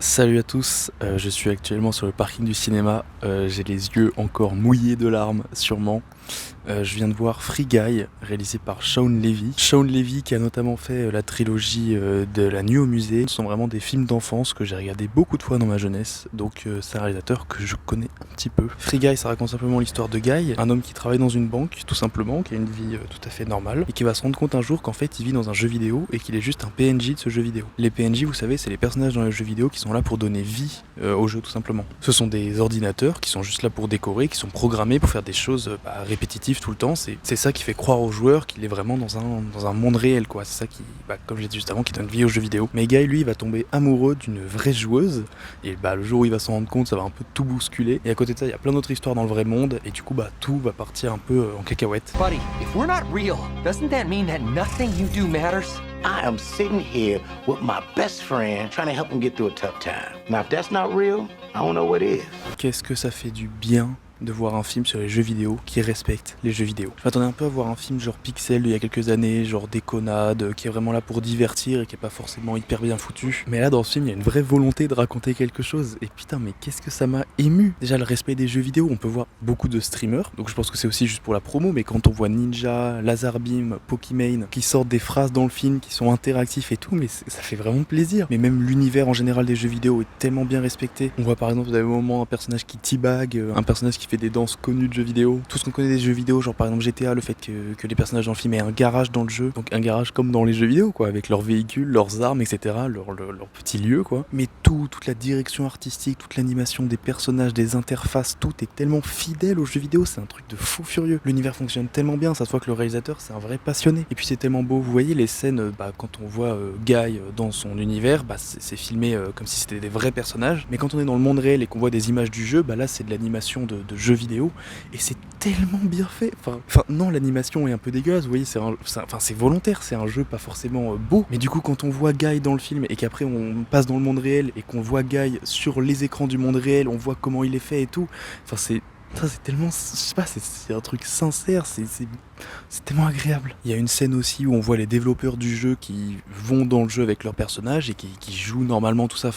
Salut à tous, je suis actuellement sur le parking du cinéma, j'ai les yeux encore mouillés de larmes sûrement. Je viens de voir Free Guy, réalisé par Shawn Levy. Shawn Levy qui a notamment fait la trilogie de La Nuit au musée. Ce sont vraiment des films d'enfance que j'ai regardé beaucoup de fois dans ma jeunesse, donc c'est un réalisateur que je connais un petit peu. Free Guy, ça raconte simplement l'histoire de Guy, un homme qui travaille dans une banque, tout simplement, qui a une vie tout à fait normale, et qui va se rendre compte un jour qu'en fait il vit dans un jeu vidéo et qu'il est juste un PNJ de ce jeu vidéo. Les PNJ, vous savez, c'est les personnages dans les jeux vidéo qui sont là pour donner vie au jeu tout simplement. Ce sont des ordinateurs qui sont juste là pour décorer, qui sont programmés pour faire des choses répétitives tout le temps. C'est ça qui fait croire aux joueurs qu'il est vraiment dans un monde réel, quoi. C'est ça qui, comme je l'ai dit juste avant, qui donne vie aux jeux vidéo. Mais Guy, lui, il va tomber amoureux d'une vraie joueuse, et le jour où il va s'en rendre compte, ça va un peu tout bousculer. Et à côté de ça, il y a plein d'autres histoires dans le vrai monde, et du coup, tout va partir un peu en cacahuète. Buddy, if we're not real, doesn't that mean that nothing you do matters? I am sitting here with my best friend trying to help him get through a tough time. Now, if that's not real, I don't know what is. Qu'est-ce que ça fait du bien de voir un film sur les jeux vidéo qui respecte les jeux vidéo. Je m'attendais un peu à voir un film genre Pixel il y a quelques années, genre Déconnade, qui est vraiment là pour divertir et qui est pas forcément hyper bien foutu. Mais là dans ce film il y a une vraie volonté de raconter quelque chose. Et putain mais qu'est-ce que ça m'a ému. Déjà le respect des jeux vidéo, on peut voir beaucoup de streamers, donc je pense que c'est aussi juste pour la promo, mais quand on voit Ninja, Lazarbeam, Pokimane qui sortent des phrases dans le film, qui sont interactifs et tout, mais ça fait vraiment plaisir. Mais même l'univers en général des jeux vidéo est tellement bien respecté. On voit par exemple à des moments un personnage qui teabag, un personnage qui fait des danses connues de jeux vidéo. Tout ce qu'on connaît des jeux vidéo, genre par exemple GTA, le fait que les personnages dans le film aient un garage dans le jeu, donc un garage comme dans les jeux vidéo quoi, avec leurs véhicules, leurs armes, etc., leur petit lieu quoi. Mais toute la direction artistique, toute l'animation des personnages, des interfaces, tout est tellement fidèle aux jeux vidéo, c'est un truc de fou furieux. L'univers fonctionne tellement bien, ça se voit que le réalisateur c'est un vrai passionné. Et puis c'est tellement beau, vous voyez les scènes, quand on voit Guy dans son univers, c'est filmé comme si c'était des vrais personnages, mais quand on est dans le monde réel et qu'on voit des images du jeu, là c'est de l'animation de jeux vidéo, et c'est tellement bien fait. Enfin non, l'animation est un peu dégueulasse, vous voyez, c'est volontaire, c'est un jeu pas forcément beau, mais du coup quand on voit Guy dans le film et qu'après on passe dans le monde réel et qu'on voit Guy sur les écrans du monde réel, on voit comment il est fait et tout, c'est tellement, je sais pas, c'est un truc sincère, c'est tellement agréable. Il y a une scène aussi où on voit les développeurs du jeu qui vont dans le jeu avec leurs personnages et qui jouent normalement tout ça,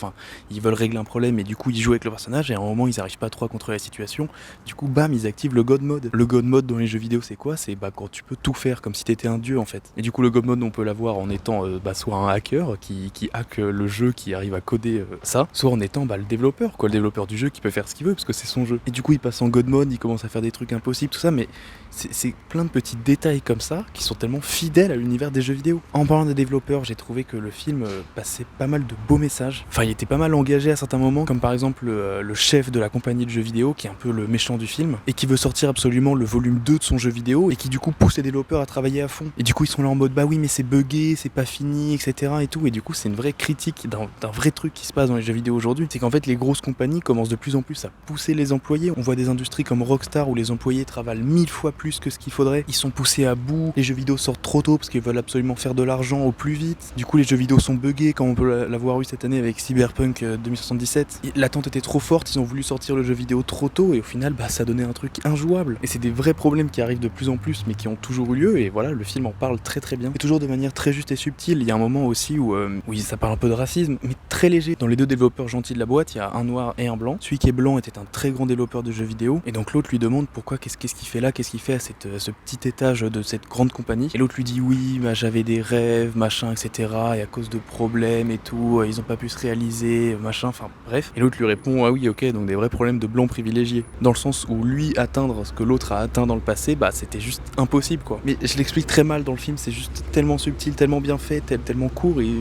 ils veulent régler un problème et du coup ils jouent avec leur personnage et à un moment ils arrivent pas trop à contrôler la situation, du coup ils activent le God Mode. Le God Mode dans les jeux vidéo c'est quoi? C'est quand tu peux tout faire comme si t'étais un dieu en fait. Et du coup le God Mode on peut l'avoir en étant soit un hacker qui hack le jeu, qui arrive à coder ça, soit en étant le développeur quoi, le développeur du jeu qui peut faire ce qu'il veut parce que c'est son jeu. Et du coup il passe en God Mode, il commence à faire des trucs impossibles, tout ça, mais c'est plein de petits détails comme ça qui sont tellement fidèles à l'univers des jeux vidéo. En parlant des développeurs, j'ai trouvé que le film passait pas mal de beaux messages. Il était pas mal engagé à certains moments, comme par exemple le chef de la compagnie de jeux vidéo, qui est un peu le méchant du film, et qui veut sortir absolument le volume 2 de son jeu vidéo, et qui du coup pousse les développeurs à travailler à fond. Et du coup ils sont là en mode oui mais c'est buggé, c'est pas fini, etc. et tout. Et du coup c'est une vraie critique d'un vrai truc qui se passe dans les jeux vidéo aujourd'hui. C'est qu'en fait les grosses compagnies commencent de plus en plus à pousser les employés. On voit des industries comme Rockstar où les employés travaillent 1000 fois plus que ce qu'il faudrait. Ils sont poussés à bout, les jeux vidéo sortent trop tôt parce qu'ils veulent absolument faire de l'argent au plus vite. Du coup les jeux vidéo sont buggés comme on peut l'avoir eu cette année avec Cyberpunk 2077. L'attente était trop forte, ils ont voulu sortir le jeu vidéo trop tôt et au final ça donnait un truc injouable. Et c'est des vrais problèmes qui arrivent de plus en plus mais qui ont toujours eu lieu, et voilà, le film en parle très très bien. Et toujours de manière très juste et subtile. Il y a un moment aussi où ça parle un peu de racisme, mais très léger. Dans les deux développeurs gentils de la boîte, il y a un noir et un blanc. Celui qui est blanc était un très grand développeur de jeux vidéo, et donc l'autre lui demande pourquoi, qu'est-ce qu'il fait là, qu'est-ce qu'il fait à ce petit étage de cette grande compagnie. Et l'autre lui dit oui, j'avais des rêves, machin, etc. Et à cause de problèmes et tout, ils ont pas pu se réaliser, machin, bref. Et l'autre lui répond ah oui, ok, donc des vrais problèmes de blanc privilégié. Dans le sens où lui atteindre ce que l'autre a atteint dans le passé, c'était juste impossible quoi. Mais je l'explique très mal dans le film, c'est juste tellement subtil, tellement bien fait, tellement court, et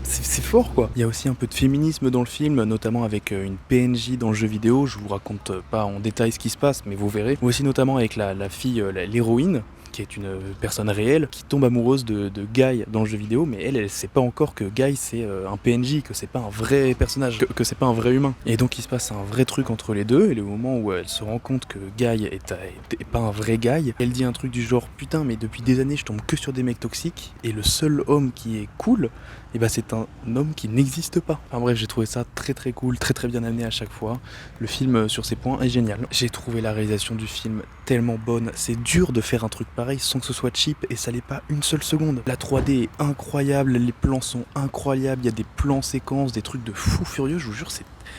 c'est fort quoi. Il y a aussi un peu de féminisme dans le film, notamment avec une PNJ dans le jeu vidéo. Je vous raconte pas en détail ce qui se passe, mais vous verrez. Ou aussi notamment avec la fille, l'héroïne, qui est une personne réelle, qui tombe amoureuse de Guy dans le jeu vidéo, mais elle sait pas encore que Guy c'est un PNJ, que c'est pas un vrai personnage, que c'est pas un vrai humain. Et donc il se passe un vrai truc entre les deux, et le moment où elle se rend compte que Guy est pas un vrai Guy, elle dit un truc du genre putain mais depuis des années je tombe que sur des mecs toxiques, et le seul homme qui est cool et bah c'est un homme qui n'existe pas. Enfin bref, j'ai trouvé ça très très cool, très très bien amené à chaque fois. Le film sur ces points est génial. J'ai trouvé la réalisation du film tellement bonne. C'est dur de faire un truc pareil sans que ce soit cheap et ça l'est pas une seule seconde. La 3D est incroyable, les plans sont incroyables, il y a des plans séquences, des trucs de fou furieux, je vous jure,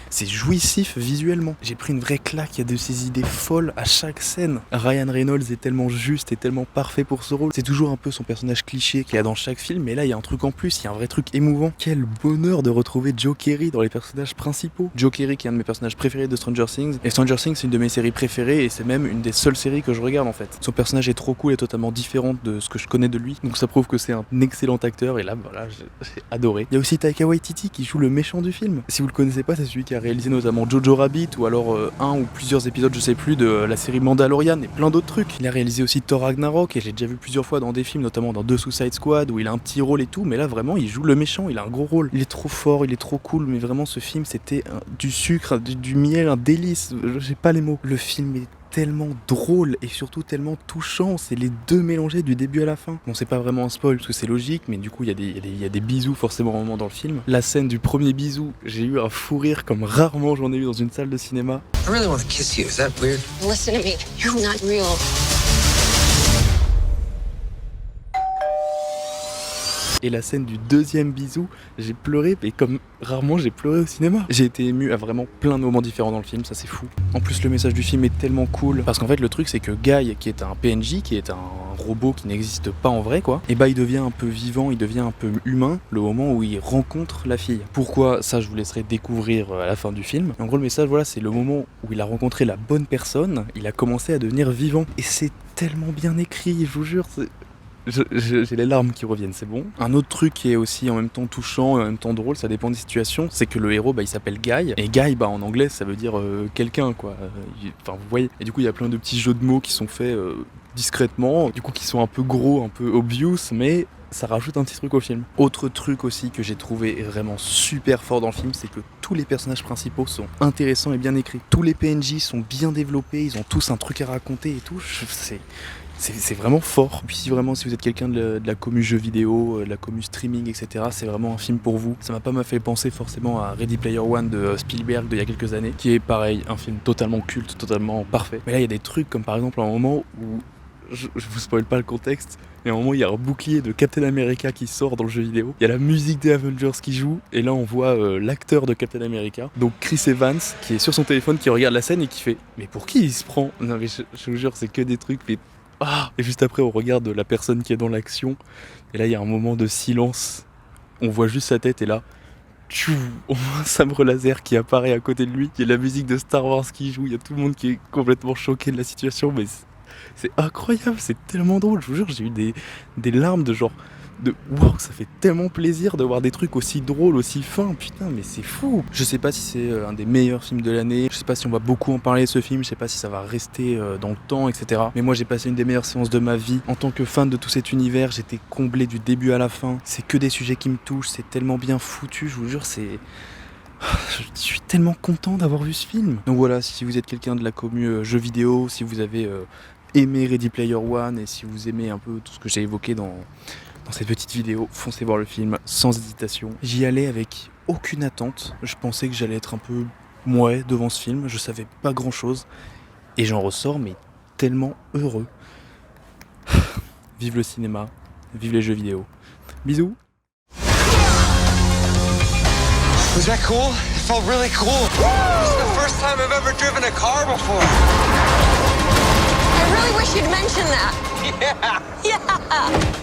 c'est jouissif visuellement. J'ai pris une vraie claque, il y a de ces idées folles à chaque scène. Ryan Reynolds est tellement juste et tellement parfait pour ce rôle. C'est toujours un peu son personnage cliché qu'il y a dans chaque film, mais là il y a un truc en plus, il y a un vrai truc émouvant. Quel bonheur de retrouver Joe Keery dans les personnages principaux. Joe Keery qui est un de mes personnages préférés de Stranger Things. Et Stranger Things c'est une de mes séries préférées et c'est même une des seules séries que je regarde en fait. Son personnage est trop cool et totalement différent de ce que je connais de lui. Donc ça prouve que c'est un excellent acteur et là voilà, j'ai adoré. Il y a aussi Taika Waititi qui joue le méchant du film. Si vous le connaissez pas, c'est celui qui a réalisé notamment Jojo Rabbit ou alors un ou plusieurs épisodes, je sais plus, de la série Mandalorian et plein d'autres trucs. Il a réalisé aussi Thor Ragnarok et j'ai déjà vu plusieurs fois dans des films, notamment dans The Suicide Squad où il a un petit rôle et tout, mais là vraiment il joue le méchant, il a un gros rôle. Il est trop fort, il est trop cool, mais vraiment ce film c'était du sucre, du miel, un délice, j'ai pas les mots. Le film est tellement drôle et surtout tellement touchant, c'est les deux mélangés du début à la fin. Bon, c'est pas vraiment un spoil parce que c'est logique, mais du coup il y a des bisous forcément au moment dans le film. La scène du premier bisou, j'ai eu un fou rire comme rarement j'en ai eu dans une salle de cinéma. I really want to kiss you. Is that weird? Listen to me. You're not real. Et la scène du deuxième bisou, j'ai pleuré, mais comme rarement j'ai pleuré au cinéma. J'ai été ému à vraiment plein de moments différents dans le film, ça c'est fou. En plus le message du film est tellement cool, parce qu'en fait le truc c'est que Guy, qui est un PNJ, qui est un robot qui n'existe pas en vrai quoi, et bah il devient un peu vivant, il devient un peu humain le moment où il rencontre la fille. Pourquoi, ça je vous laisserai découvrir à la fin du film. En gros le message voilà, c'est le moment où il a rencontré la bonne personne, il a commencé à devenir vivant. Et c'est tellement bien écrit, je vous jure, j'ai les larmes qui reviennent, c'est bon. Un autre truc qui est aussi en même temps touchant et en même temps drôle, ça dépend des situations, c'est que le héros, il s'appelle Guy. Et Guy, en anglais, ça veut dire quelqu'un, quoi. Enfin, vous voyez. Et du coup, il y a plein de petits jeux de mots qui sont faits discrètement, du coup, qui sont un peu gros, un peu obvious, mais ça rajoute un petit truc au film. Autre truc aussi que j'ai trouvé vraiment super fort dans le film, c'est que tous les personnages principaux sont intéressants et bien écrits. Tous les PNJ sont bien développés, ils ont tous un truc à raconter et tout. C'est vraiment fort. Puis si vous êtes quelqu'un de la commu jeux vidéo, de la commu streaming, etc., c'est vraiment un film pour vous. Ça m'a fait penser forcément à Ready Player One de Spielberg d'il y a quelques années, qui est pareil, un film totalement culte, totalement parfait. Mais là il y a des trucs comme par exemple un moment où, je vous spoil pas le contexte, mais à un moment il y a un bouclier de Captain America qui sort dans le jeu vidéo. Il y a la musique des Avengers qui joue, et là on voit l'acteur de Captain America, donc Chris Evans, qui est sur son téléphone, qui regarde la scène et qui fait « Mais pour qui il se prend ?» Non mais je vous jure, c'est que des trucs, mais... Et juste après on regarde la personne qui est dans l'action et là il y a un moment de silence, on voit juste sa tête et là on voit un sabre laser qui apparaît à côté de lui, il y a la musique de Star Wars qui joue, il y a tout le monde qui est complètement choqué de la situation, mais c'est incroyable, c'est tellement drôle, je vous jure, j'ai eu des larmes de genre de wow, ça fait tellement plaisir de voir des trucs aussi drôles, aussi fins, putain, mais c'est fou. Je sais pas si c'est un des meilleurs films de l'année, je sais pas si on va beaucoup en parler de ce film, je sais pas si ça va rester dans le temps, etc. Mais moi j'ai passé une des meilleures séances de ma vie. En tant que fan de tout cet univers, j'étais comblé du début à la fin. C'est que des sujets qui me touchent, c'est tellement bien foutu, je vous jure, je suis tellement content d'avoir vu ce film. Donc voilà, si vous êtes quelqu'un de la commu jeux vidéo, si vous avez aimé Ready Player One et si vous aimez un peu tout ce que j'ai évoqué dans cette petite vidéo, foncez voir le film sans hésitation. J'y allais avec aucune attente, je pensais que j'allais être un peu mouais devant ce film, je savais pas grand chose et j'en ressors mais tellement heureux. Vive le cinéma, vive les jeux vidéo. Bisous. Was that cool? It felt really cool. This is the first time I've ever driven a car before. I really wish you'd mention that. Yeah. Yeah.